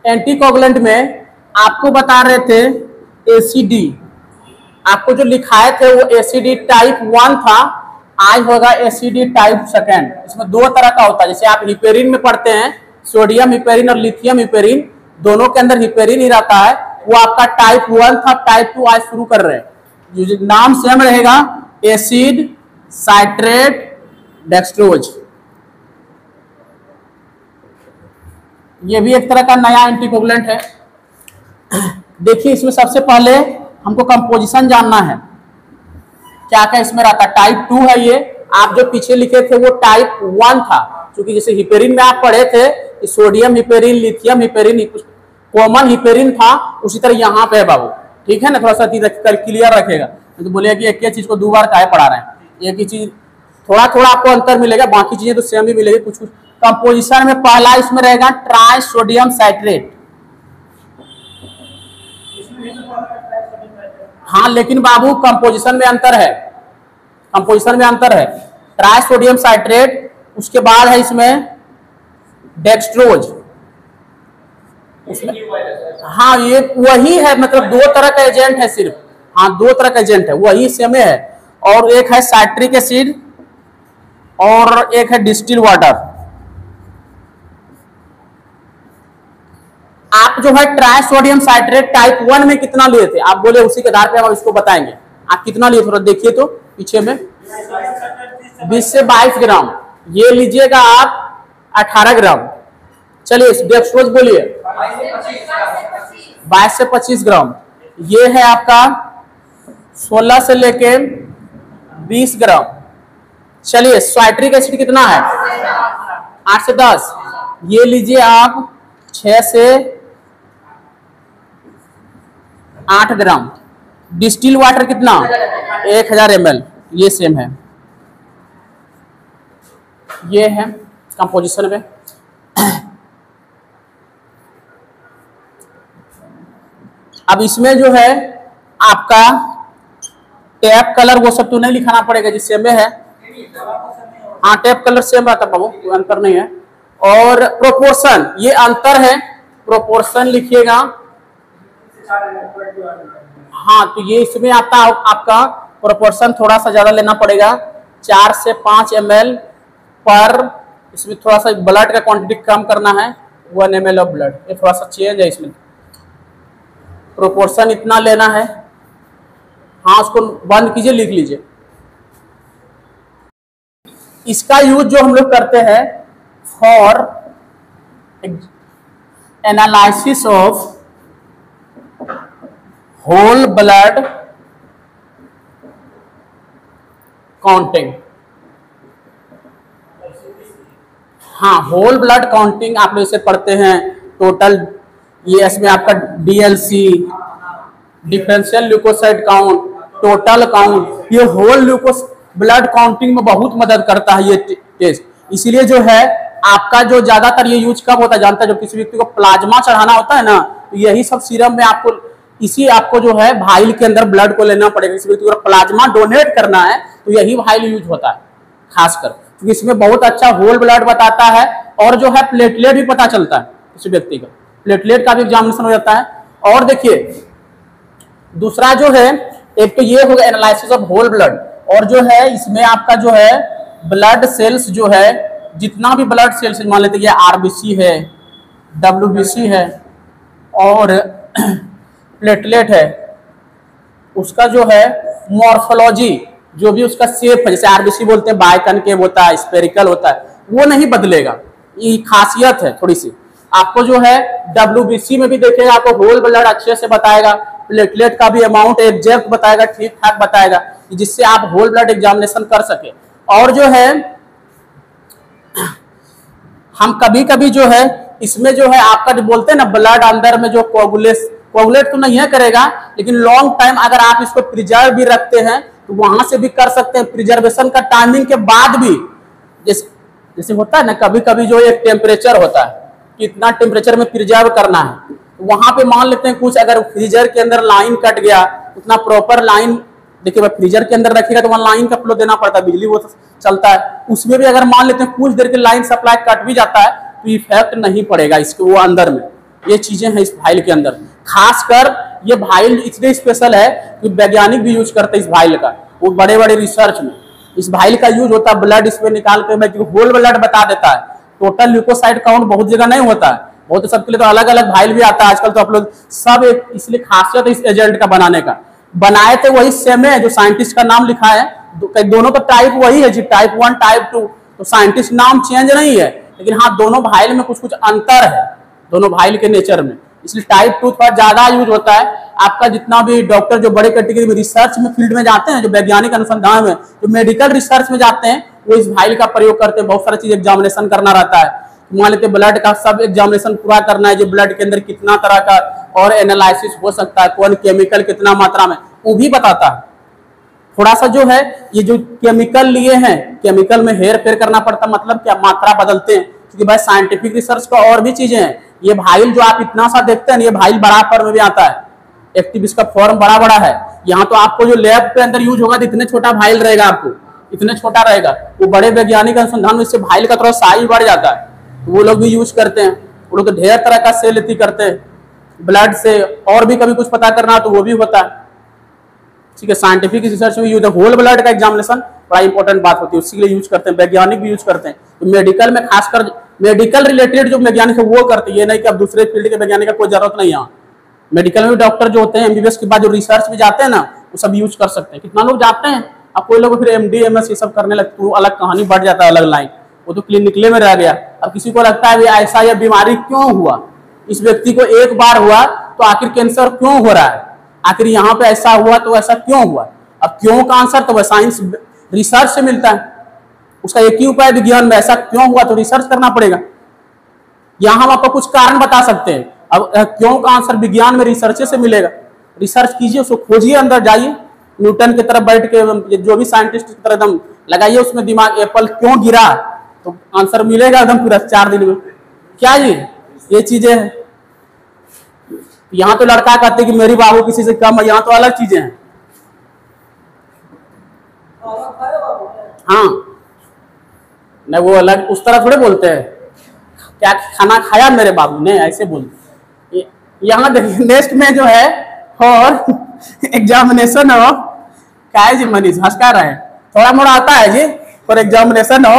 Anticoagulant में आपको बता रहे थे एसीडी, आपको जो लिखाए थे वो एसीडी टाइप 1 था, आज होगा एसीडी टाइप 2। इसमें दो तरह का होता है, जैसे आप हिपेरिन में पढ़ते हैं, सोडियम हिपेरिन और लिथियम हिपेरिन, दोनों के अंदर हिपेरिन ही रहता है, वो आपका टाइप 1 था। टाइप 2 आज शुरू कर रहे हैं, जो नाम सेम रहेगा, एसिड साइट्रेट डेक्सट्रोज। ये भी एक तरह का नया एंटीकोगुलेंट है। देखिए इसमें सबसे पहले हमको कंपोजिशन जानना है, क्या क्या इसमें रहता है। टाइप 2 है ये, आप जो पीछे लिखे थे वो टाइप 1 था, क्योंकि जैसे हिपेरिन में आप पढ़े थे sodium heparin, lithium heparin, common heparin था, उसी तरह यहाँ पे है बाबू, ठीक है ना। थोड़ा सा क्लियर रखेगा, तो बोलिए कि एक ही चीज को दो बार काहे पढ़ा रहे हैं, एक ही चीज, थोड़ा थोड़ा आपको अंतर मिलेगा, बाकी चीजें तो सेम ही मिलेगी कुछ कुछ। कंपोजिशन में पहला इसमें रहेगा ट्राई सोडियम साइट्रेट। हाँ लेकिन बाबू कंपोजिशन में अंतर है, कंपोजिशन में अंतर है। ट्राई सोडियम साइट्रेट, उसके बाद है इसमें डेक्सट्रोज, उसमें हाँ ये वही है, मतलब दो तरह का एजेंट है सिर्फ, हाँ दो तरह का एजेंट है, वही सेम है। और एक है साइट्रिक एसिड और एक है डिस्टिल वाटर। आप जो है ट्राई सोडियम साइट्रेट टाइप 1 में कितना लिए थे, आप बोले, उसी के आधार पे हम इसको बताएंगे। आप कितना लिए, थोड़ा देखिए तो पीछे में, 20 से 22 ग्राम। ये लीजिएगा आप 18 ग्राम। चलिए डेक्सट्रोज बोलिए, 22 से 25 ग्राम। ये है आपका 16 से लेके 20 ग्राम। चलिए साइट्रिक एसिड कितना है, 8 से 10। ये लीजिए आप 6 से 8 ग्राम। डिस्टिल वाटर कितना, 1000 ml, ये सेम है, ये है कंपोजिशन में। अब इसमें जो है आपका टैप कलर वो सब तो नहीं लिखाना पड़ेगा, जिससे में है, हाँ टैप कलर सेम रहता है बाबू, कोई अंतर नहीं है। और प्रोपोर्शन, ये अंतर है, प्रोपोर्शन लिखिएगा, हाँ तो ये इसमें आता है आपका प्रोपोर्शन थोड़ा सा ज्यादा लेना पड़ेगा, 4 से 5 ml पर। इसमें थोड़ा सा ब्लड का क्वांटिटी कम करना है, 1 ml ऑफ ब्लड, ये थोड़ा सा चेंज है इसमें, प्रोपोर्शन इतना लेना है। हाँ उसको बंद कीजिए, लिख लीजिए। इसका यूज जो हम लोग करते हैं for analysis of whole blood counting. हाँ होल ब्लड काउंटिंग आप लोग इसे पढ़ते हैं, टोटल, ये इसमें आपका DLC, differential leukocyte count, total count, ये होल ल्यूकोस ब्लड काउंटिंग में बहुत मदद करता है ये टेस्ट। इसीलिए जो है आपका जो ज्यादातर ये यूज कब होता है जानता है, जब किसी व्यक्ति को प्लाज्मा चढ़ाना होता है ना, तो यही सब सीरम में आपको, इसी आपको जो है भाइल के अंदर ब्लड को लेना पड़ेगा। किसी व्यक्ति को प्लाज्मा डोनेट करना है तो यही भाइल यूज होता है खासकर, क्योंकि इसमें बहुत अच्छा होल ब्लड बताता है, और जो है प्लेटलेट भी पता चलता है किसी व्यक्ति का, प्लेटलेट का भी एग्जामिनेशन हो जाता है। और देखिए दूसरा जो है, एक तो ये होगा एनालिसिस ऑफ होल ब्लड, और जो है इसमें आपका जो है ब्लड सेल्स जो है, जितना भी ब्लड सेल्स मान लेते हैं, आरबीसी है, डब्ल्यूबीसी है और प्लेटलेट है, उसका जो है मॉर्फोलॉजी, जो भी उसका शेप है, जैसे आरबीसी बोलते हैं बाइकनकेव होता है, स्फेरिकल होता है, वो नहीं बदलेगा, ये खासियत है थोड़ी सी। आपको जो है डब्ल्यूबीसी में भी देखेगा, आपको होल ब्लड अच्छे से बताएगा, प्लेटलेट का भी अमाउंट एग्जैक्ट बताएगा, ठीक ठाक बताएगा, जिससे आप होल ब्लड एग्जामिनेशन कर सके। और जो है हम कभी कभी जो है इसमें जो है आपका जो बोलते हैं ना ब्लड अंदर में जो कोगुलेट तो नहीं है करेगा, लेकिन लॉन्ग टाइम अगर आप इसको प्रिजर्व भी रखते हैं तो वहां से भी कर सकते हैं। प्रिजर्वेशन का टाइमिंग के बाद भी, जैसे होता है ना कभी कभी जो एक टेम्परेचर होता है, कितना टेम्परेचर में प्रिजर्व करना है, वहां पे मान लेते हैं कुछ अगर फ्रीजर के अंदर लाइन कट गया, उतना प्रॉपर लाइन देखिए भाई फ्रीजर के अंदर रखिएगा तो वहाँ लाइन का फ्लो देना पड़ता है, बिजली वो चलता है, उसमें भी अगर मान लेते हैं कुछ देर के लाइन सप्लाई कट भी जाता है तो इफेक्ट नहीं पड़ेगा इसके वो अंदर में। ये चीजें हैं इस फाइल के अंदर। खासकर ये फाइल इसलिए स्पेशल है कि वैज्ञानिक भी यूज करते हैं इस फाइल का, वो बड़े बड़े रिसर्च में इस फाइल का यूज होता है। ब्लड इसमें निकाल के मैं होल ब्लड बता देता है, टोटल ल्यूकोसाइट काउंट बहुत जगह नहीं होता है, बहुत सबके लिए तो अलग अलग फाइल भी आता है आजकल तो आप लोग सब एक, इसलिए खासियत है इस एजेंट का बनाने का। बनाए थे वही सेम है जो साइंटिस्ट का नाम लिखा है, दोनों का टाइप वही है जी, टाइप 1 टाइप 2, तो साइंटिस्ट नाम चेंज नहीं है, लेकिन हाँ दोनों फाइल में कुछ कुछ अंतर है दोनों फाइल के नेचर में, इसलिए टाइप 2 थोड़ा ज्यादा यूज होता है। आपका जितना भी डॉक्टर जो बड़े कैटेगरी में रिसर्च में फील्ड में जाते हैं, जो वैज्ञानिक अनुसंधान में जो मेडिकल रिसर्च में जाते हैं, वो इस फाइल का प्रयोग करते हैं। बहुत सारी चीज एग्जामिनेशन करना रहता है, मान लेते ब्लड का सब एग्जामिनेशन पूरा करना है, जो ब्लड के अंदर कितना तरह का और एनालिसिस हो सकता है, कौन केमिकल कितना मात्रा में, वो भी बताता है। थोड़ा सा जो है ये जो केमिकल लिए हैं, केमिकल में हेर फेर करना पड़ता, मतलब क्या मात्रा बदलते हैं, क्योंकि भाई साइंटिफिक रिसर्च का और भी चीजें हैं। ये भाइल जो आप इतना सा देखते हैं, ये भाइल बड़ा फॉर्म में भी आता है, एक्टिव इसका फॉर्म बड़ा बड़ा है। यहाँ तो आपको जो लैब के अंदर यूज होगा तो इतने छोटा भाइल रहेगा, आपको इतने छोटा रहेगा, वो बड़े वैज्ञानिक अनुसंधान में इससे भाइल का थोड़ा साइज बढ़ जाता है, वो लोग भी यूज करते हैं। वो लोग तो ढेर तरह का सेल लेती करते हैं ब्लड से, और भी कभी कुछ पता करना तो वो भी होता है, ठीक है। साइंटिफिक रिसर्च में यूज है, होल ब्लड का एग्जामिनेशन बड़ा इंपॉर्टेंट बात होती है, उसी के लिए यूज करते हैं, वैज्ञानिक भी यूज करते हैं। तो मेडिकल में खासकर मेडिकल रिलेटेड जो वैज्ञानिक है वो करते हैं, ये नहीं कि अब दूसरे फील्ड के वैज्ञानिक का कोई जरूरत नहीं है। मेडिकल में भी डॉक्टर जो होते हैं एमबीबीएस के बाद जो रिसर्च में जाते हैं ना, वो सब यूज कर सकते हैं। कितना लोग जाते हैं, अब कोई लोग फिर एमडी एमएस ये सब करने लगते, वो अलग कहानी बढ़ जाता है, अलग लाइन, वो तो क्लिनिकले में रह गया। अब किसी को लगता है ऐसा यह बीमारी क्यों हुआ, इस व्यक्ति को एक बार हुआ तो आखिर कैंसर क्यों हो रहा है, आखिर यहाँ पे ऐसा हुआ तो ऐसा क्यों हुआ। अब क्यों का आंसर तो वह साइंस रिसर्च से मिलता है, उसका एक ही उपाय विज्ञान में, ऐसा क्यों हुआ तो रिसर्च करना पड़ेगा। यहाँ हम आपको कुछ कारण बता सकते हैं, अब क्यों का आंसर विज्ञान में रिसर्च से मिलेगा। रिसर्च कीजिए, उसको खोजिए, अंदर जाइए, न्यूटन की तरफ बैठ के जो भी साइंटिस्ट की तरह एकदम लगाइए उसमें दिमाग, एप्पल क्यों गिरा, तो आंसर मिलेगा एकदम पूरा 4 दिन में। क्या ये चीजें हैं। यहाँ तो लड़का कहते कि मेरी बाबू किसी से कम है, यहाँ तो अलग चीजें हैं। हाँ नहीं, वो अलग उस तरह थोड़े बोलते हैं, क्या खाना खाया मेरे बाबू ने, ऐसे बोलते। यहाँ देखिए नेक्स्ट में जो है और एग्जामिनेशन हो, क्या है जी मनीष हंसका रहे, थोड़ा मोड़ा आता है जी, फॉर एग्जामिनेशन हो,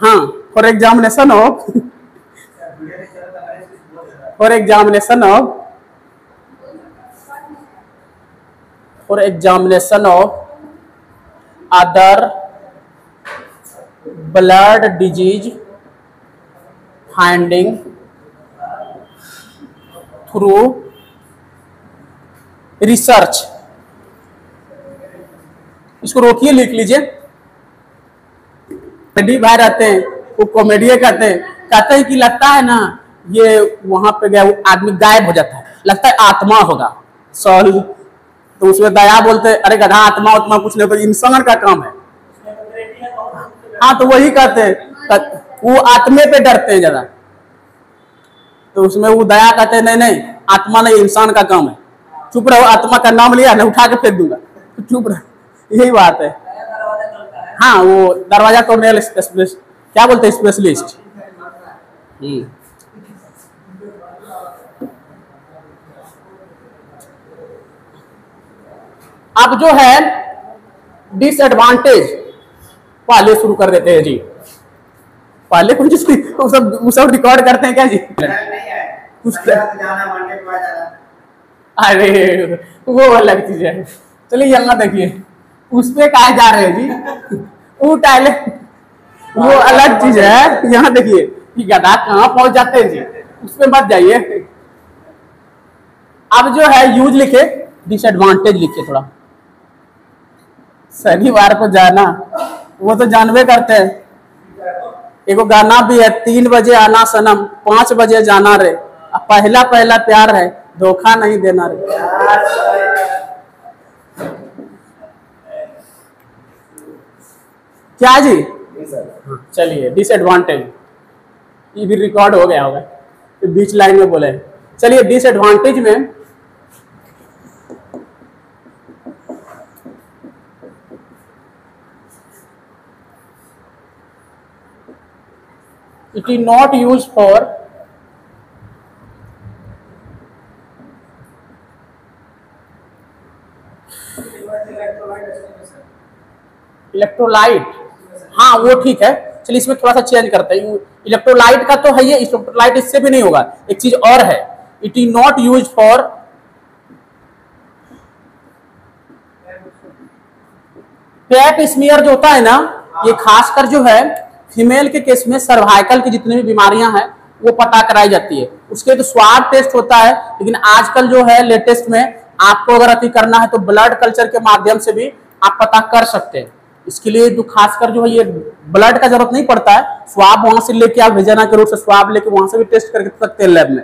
हाँ फॉर एग्जामिनेशन हो, for examination of other blood disease finding through research. इसको रोकिए, लिख लीजिए। कॉमेडी भाई रहते हैं, वो कॉमेडी कहते हैं कि लगता है ना ये वहां पे गया, वो आदमी गायब हो जाता है, लगता है आत्मा होगा, सॉरी, तो उसमें दया बोलते अरे गधा आत्मा उतना कुछ नहीं, तो इंसान का काम है। हाँ तो वही कहते हैं, वो आत्मे पे डरते हैं ज्यादा, तो उसमें वो दया कहते हैं नहीं आत्मा नहीं, इंसान का काम है, चुप रहो, आत्मा का नाम लिया ना उठा के फेंक दूंगा, तो चुप रहो, यही बात है। हाँ वो दरवाजा तोड़ने वाले क्या बोलते हैं, स्पेशलिस्ट। अब जो है डिसएडवांटेज पहले शुरू कर देते हैं जी, पहले कुछ वो सब रिकॉर्ड करते हैं क्या जी, अरे वो अलग चीज है। चलिए यहाँ देखिए, उस पे कहा जा रहे हैं जी, वो टाइले वो अलग चीज है। यहाँ देखिए कि गधा कहाँ पहुंच जाते हैं जी, उस पे मत जाइए। अब जो है यूज लिखे, डिसएडवांटेज लिखिए थोड़ा। शनिवार को जाना, वो तो जानवे करते हैं, एगो गाना भी है, 3 बजे आना सनम 5 बजे जाना रे, पहला पहला प्यार है धोखा नहीं देना रे। क्या जी, चलिए डिसएडवांटेज, ये भी रिकॉर्ड हो गया होगा, बीच लाइन में बोले। चलिए डिसएडवांटेज में it is not use for electrolyte. हाँ वो ठीक है, चलिए इसमें थोड़ा सा चेंज करते हैं। इलेक्ट्रोलाइट का तो है ये, इलेक्ट्रोलाइट इससे भी नहीं होगा। एक चीज और है, it is not use for pap smear जो होता है ना, ये खासकर जो है फीमेल के केस में सर्वाइकल की जितनी भी बीमारियां हैं वो पता कराई जाती है। उसके तो स्वाब टेस्ट होता है, लेकिन आजकल जो है लेटेस्ट में आपको अगर अति करना है तो ब्लड कल्चर के माध्यम से भी आप पता कर सकते हैं। इसके लिए जो खासकर जो है ये ब्लड का जरूरत नहीं पड़ता है, स्वाब वहां से लेके आप भेजना के रूप से स्वाब लेके वहां से भी टेस्ट करके सकते हैं लैब में।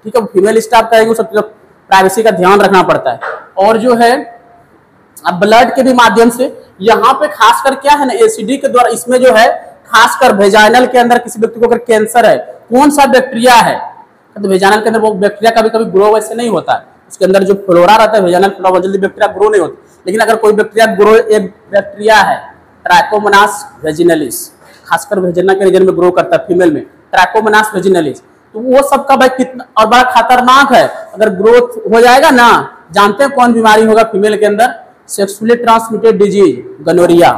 ठीक है, फीमेल स्टाफ करेगी, सब प्राइवेसी का ध्यान रखना पड़ता है। और जो है अब ब्लड के भी माध्यम से यहाँ पे खासकर क्या है ना, एसिडी के द्वारा इसमें जो है खासकर वेजाइनल के अंदर किसी व्यक्ति को अगर कैंसर है, कौन सा बैक्टीरिया है, तो वेजाइनल के अंदर वो बैक्टीरिया कभी कभी ग्रो वैसे नहीं होता है, उसके अंदर जो फ्लोरा रहता है वेजाइनल फ्लोरा जल्दी बैक्टीरिया ग्रो नहीं होता। लेकिन अगर कोई बैक्टीरिया ग्रो, एक बैक्टीरिया है ट्राइकोमोनास वेजिनलिस, खासकर वेजिना के रीजन में ग्रो करता है फीमेल में, ट्राइकोमोनास वेजिनलिस, तो वो सबका भाई कितना और बड़ा खतरनाक है। अगर ग्रोथ हो जाएगा ना, जानते हैं कौन बीमारी होगा फीमेल के अंदर, sexually transmitted disease, gonorrhoea.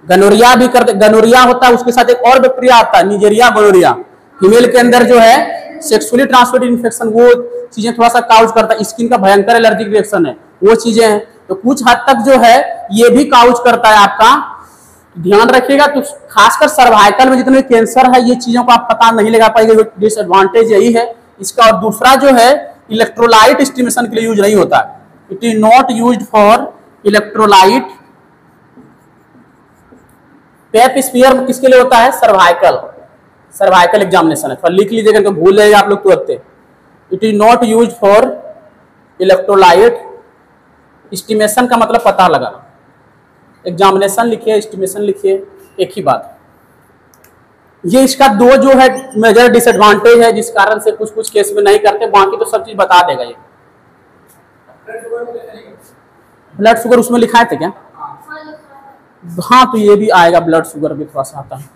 Gonorrhoea भी करते, गनोरिया होता है, उसके साथ एक और बैक्टीरिया आता है निजेरिया गोनोरिया। फीमेल के अंदर जो है सेक्सुअली ट्रांसमिटेड इन्फेक्शन, वो चीजें थोड़ा सा काउज करता है, स्किन का भयंकर एलर्जिक रिएक्शन है, वो चीजें हैं। तो कुछ हद तक जो है ये भी काउज करता है आपका, ध्यान रखिएगा। तो खासकर सर्वाइकल में जितने कैंसर है ये चीजों को आप पता नहीं लगा पाएंगे, डिसएडवांटेज यही है इसका। और दूसरा जो है इलेक्ट्रोलाइट एस्टिमेशन के लिए यूज नहीं होता, it is not used for electrolyte. Pap smear किसके लिए होता है, सर्वाइकल, सर्वाइकल एग्जामिनेशन है, लिख लीजिएगा तो भूल जाएगा आप लोग तुरंत। It is not use for electrolyte estimation का मतलब पता लगाना, एग्जामिनेशन लिखिए एस्टिमेशन लिखिए एक ही बात। ये इसका दो जो है मेजर डिसएडवांटेज है जिस कारण से कुछ कुछ केस में नहीं करते, बाकी तो सब चीज बता देगा ये। ब्लड शुगर उसमें लिखाए थे क्या? हाँ तो ये भी आएगा, ब्लड शुगर भी थोड़ा सा आता है।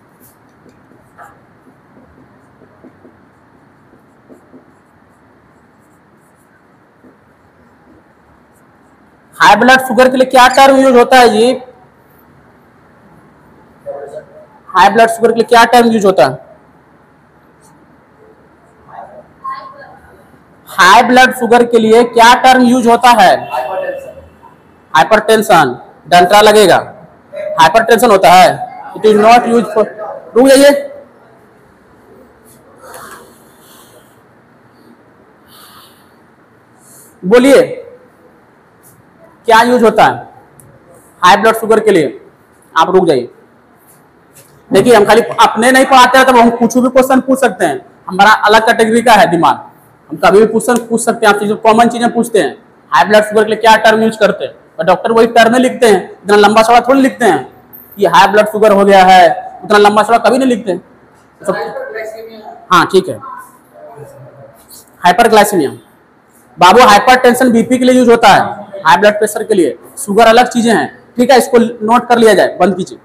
हाई ब्लड शुगर के लिए क्या टर्म यूज होता है जी? हाई ब्लड शुगर के लिए क्या टर्म यूज होता है? हाई ब्लड शुगर के लिए क्या टर्म यूज होता है? हाइपरटेंशन, डंटा लगेगा, हाइपरटेंशन होता है। It is not use for, रुक जाइए, बोलिए क्या यूज होता है हाई ब्लड शुगर के लिए? आप रुक जाइए, देखिए हम खाली अपने नहीं पढ़ाते हैं, तब हम कुछ भी क्वेश्चन पूछ सकते हैं, हमारा अलग कैटेगरी का है दिमाग, हम कभी भी क्वेश्चन पूछ सकते हैं, आप चीजों कॉमन चीजें पूछते हैं। हाई ब्लड शुगर के लिए क्या टर्म यूज करते हैं, और डॉक्टर वही टर्म में लिखते हैं, इतना लंबा चौड़ा थोड़ी लिखते हैं कि हाई ब्लड शुगर हो गया है, उतना लंबा चौड़ा कभी नहीं लिखते हैं। हाँ ठीक है, हाइपरग्लाइसीमिया बाबू, हाइपरटेंशन बीपी के लिए यूज होता है, हाई ब्लड प्रेशर के लिए, शुगर अलग चीजें हैं। ठीक है, इसको नोट कर लिया जाए, बंद कीजिए।